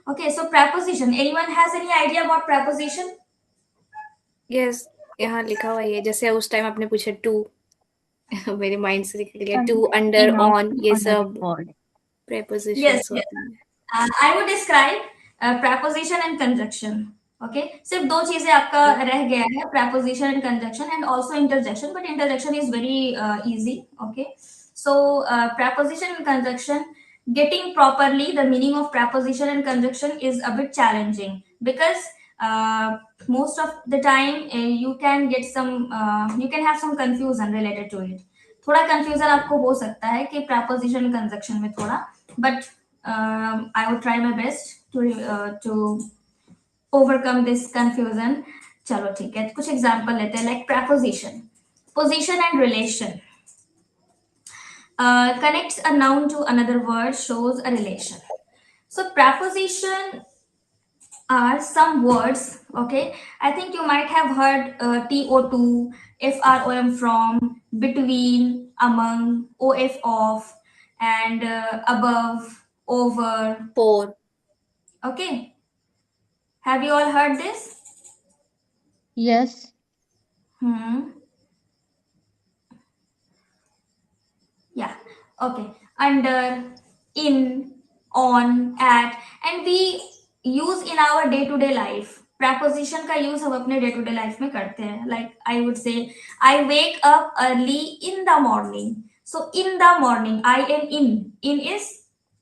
Okay, so preposition. Anyone has any idea about preposition? Yes, यहाँ लिखा हुआ है जैसे उस टाइम आपने पूछा टू मेरे माइंड से निकल गया to, under, Consisting of on, ये another सब word. Yes, prepositions yes. होते हैं. I would describe preposition and conjunction. Okay, सिर्फ दो चीजें आपका रह गया है, preposition and conjunction, and also interjection. But interjection is very easy. Okay, so preposition and conjunction, getting properly the meaning of preposition and conjunction is a bit challenging because most of the time you can get some you can have some confusion related to it. थोड़ा confusion आपको हो सकता है कि preposition and conjunction में थोड़ा, but I would try my best to overcome this confusion. चलो ठीक है, कुछ एग्जांपल लेते हैं. Like preposition, position and relation. Connects a noun to another word, shows a relation. So preposition are some words. Okay, I think you might have heard to, from, between, among, of, and above, over. Four. Okay, have you all heard this? Yes. Yeah. Okay, under, in, on, at, and we use in our day to day life. preposition का use हम अपने day to day life में करते हैं. Like I would say I wake up early in the morning. So in the morning, I am in is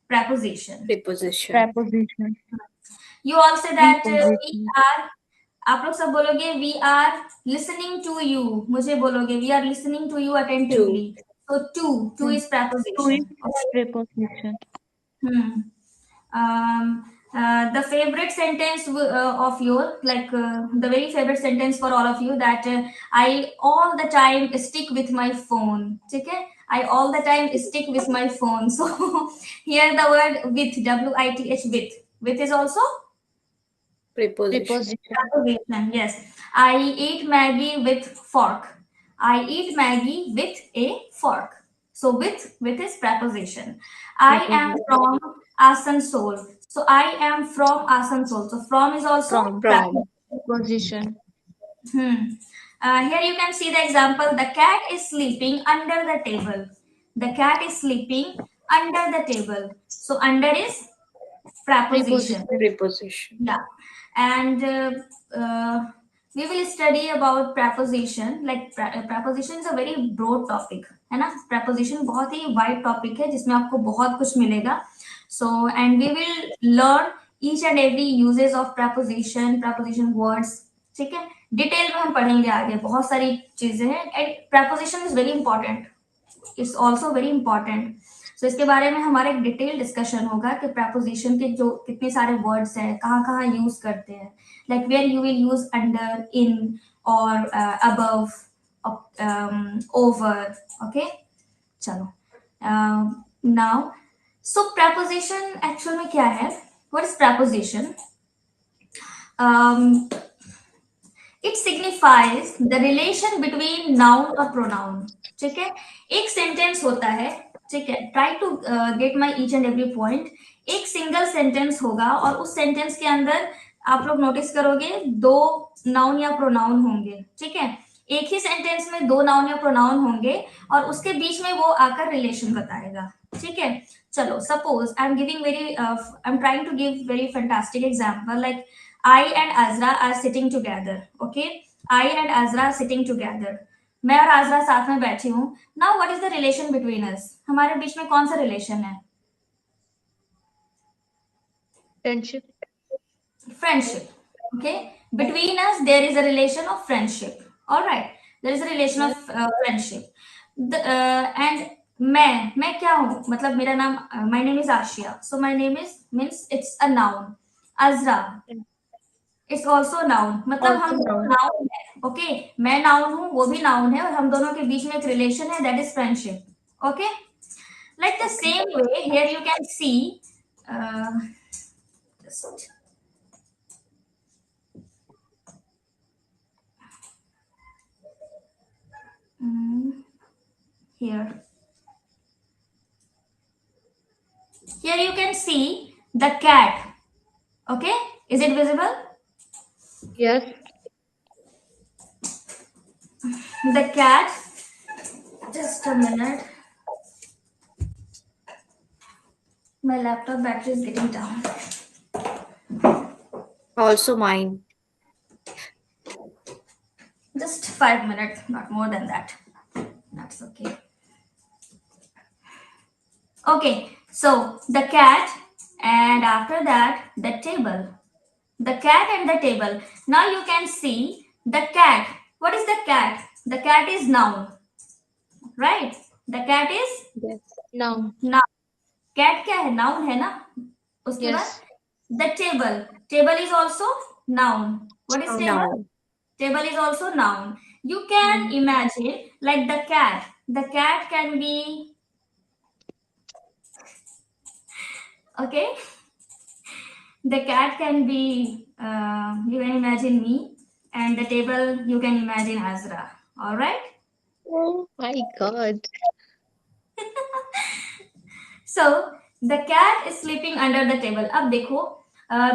preposition. Preposition. Preposition. You all say that we Preposition. are, आप लोग सब बोलोगे we are listening to you. मुझे बोलोगे we are listening to you attentively. So to is To preposition. is preposition. The favorite sentence of your, like the very favorite sentence for all of you, that I all the time stick with my phone. Okay, I all the time stick with my phone. So here the word with, with, with is also preposition. Preposition. preposition. Yes, I eat Maggie with fork. I eat Maggie with a fork. So with is preposition. I am from Asansol. So I am from Asansol. So from is also From. From. Preposition. Here you can see the example. The cat is sleeping under the table. The cat is sleeping under the table. So under is preposition. Preposition. Yeah, and we will study about preposition. Like preposition is a very broad topic, है ना. preposition बहुत ही wide topic है जिसमें आपको बहुत कुछ मिलेगा. So and we will learn each and every uses of preposition, preposition words. ठीक है, डिटेल में हम पढ़ेंगे आगे, बहुत सारी चीजें हैं. And preposition is very important. It's also very important. So इसके बारे में हमारा एक डिटेल डिस्कशन होगा कि preposition के जो कितने सारे वर्ड्स हैं, कहाँ कहाँ यूज करते हैं. Like where you will use under, in, और अबव, ओवर. ओके, चलो. नाउ सो preposition एक्चुअल में क्या है? What is preposition? It signifies the relation between noun और प्रोनाउन. ठीक है, एक सेंटेंस होता है. ठीक है, try to get my each and every point. एक सिंगल सेंटेंस होगा और उस सेंटेंस के अंदर आप लोग नोटिस करोगे दो नाउन या प्रोनाउन होंगे. ठीक है, एक ही सेंटेंस में दो नाउन या प्रोनाउन होंगे और उसके बीच में वो आकर रिलेशन बताएगा. ठीक है, चलो. Suppose I am giving very I am trying to give very fantastic example. Like I and Azra are sitting together. Okay, I and Azra are sitting together. मैं और आजरा साथ में बैठी हूँ. Now what is the relation between us? हमारे बीच में कौन सा रिलेशन है? Friendship. Friendship. Okay, between us there is a relation of friendship. All right, there is a relation of friendship. And मैं क्या हूँ? मतलब मेरा नाम, my name is Ashia. So my name is means it's a noun. Azra, it's also noun. मतलब हम noun है. Okay, मैं नाउन हूं, वो भी नाउन है, और हम दोनों के बीच में एक रिलेशन है, that is friendship. Okay, like the same way here you can see. Here you can see the cat. Okay, is it visible? Yes. The cat, just a minute. My laptop battery is getting down. Also mine. Just 5 minutes, not more than that. That's okay. Okay, so the cat, and after that, the table. The cat and the table. Now you can see the cat. What is the cat? The cat is noun, right? The cat is Yes. Noun. noun. Cat क्या है? Noun है ना? उसके बाद Yes. the table. Table is also noun. What is table? Now. Table is also noun. You can imagine like the cat. The cat can be, okay. The cat can be, you can imagine me, and the table you can imagine Azra. All right. Oh my God. So the cat is sleeping under the table. अब देखो,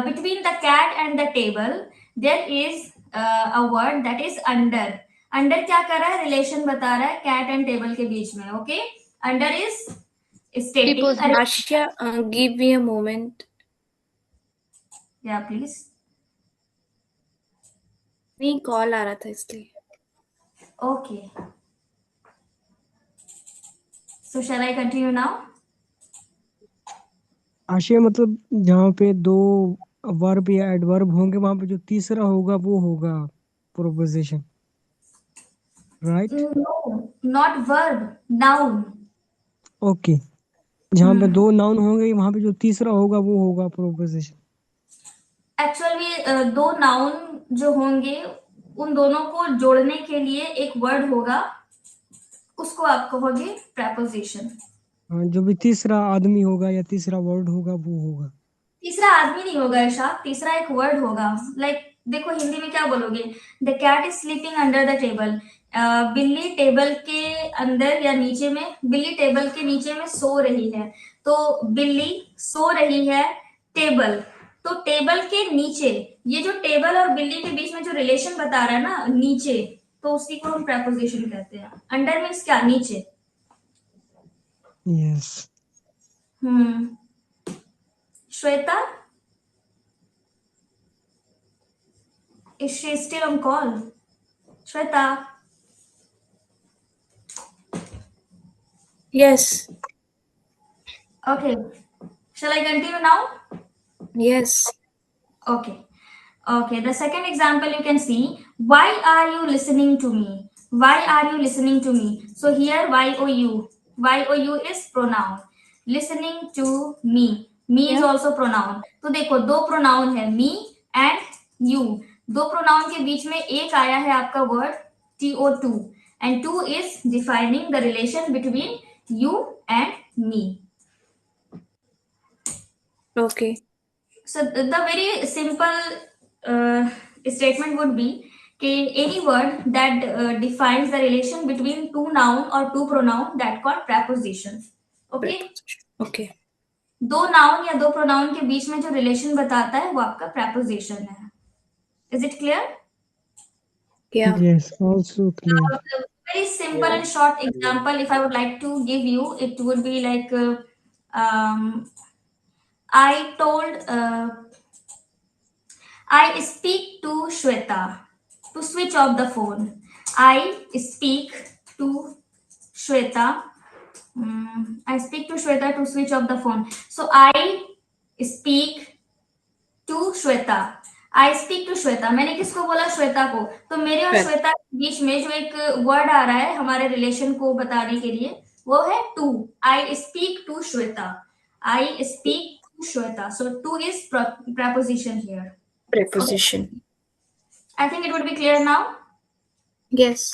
between the cat and the table there is a word that is under. Under क्या कर रहा है? Relation बता रहा है cat and table के बीच में. Okay. Under is stating. Preposition. Ashya, give me a moment. Yeah, please. नहीं कॉल आ रहा था इसलिए. Okay. So shall I continue now? आशय मतलब जहाँ पे दो वर्ब या एडवर्ब होंगे वहां पे जो तीसरा होगा वो होगा proposition, right? No, not verb, noun. Okay, जहाँ पे दो नाउन होंगे वहां पे जो तीसरा होगा वो होगा प्रोपोजिशन. एक्चुअली दो नाउन जो होंगे उन दोनों को जोड़ने के लिए एक वर्ड होगा, उसको आप कहोगे प्रेपोजिशन. हाँ, जो भी तीसरा आदमी होगा या तीसरा वर्ड होगा वो होगा. तीसरा आदमी नहीं होगा इरशाद, तीसरा एक वर्ड होगा. लाइक देखो हिंदी में क्या बोलोगे? The cat is sleeping under the table. बिल्ली टेबल के अंदर या नीचे में, बिल्ली टेबल के नीचे में सो रही है. तो बिल्ली सो रही है टेबल. तो टेबल के नीचे, ये जो टेबल और बिल्ली के बीच में जो रिलेशन बता रहा है ना, नीचे, तो उसी को हम प्रेपोजिशन कहते हैं. अंडर मीन्स क्या? नीचे. Yes. Shweta, is she still on call? Shweta. Yes. Okay. Shall I continue now? Yes. Okay. Okay. The second example you can see. Why are you listening to me? Why are you listening to me? So here YOU. YOU is pronoun. Listening to me. Me is Yeah. also pronoun. तो देखो दो pronoun है, me and you. दो pronoun के बीच में एक आया है आपका word TO2, and 2 is defining the relation between you and me. Okay. So the very simple statement would be any word that defines the relation between two noun or two pronoun, that called preposition. Okay. Okay. दो noun या दो pronoun के बीच में जो relation बताता है वो आपका preposition है. Is it clear? Yeah. Yes, also clear. Very simple and short example if I would like to give you, it would be like I told I speak to Shweta to switch off the phone. I speak to Shweta. I speak to Shweta to switch off the phone. So I speak to Shweta. I speak to Shweta. मैंने किसको बोला? श्वेता को. तो मेरे और श्वेता के बीच में जो एक वर्ड आ रहा है हमारे रिलेशन को बताने के लिए, वो है to. I speak to Shweta. I speak to Shweta. So to is preposition here. Preposition. I think it would be clear now. Yes.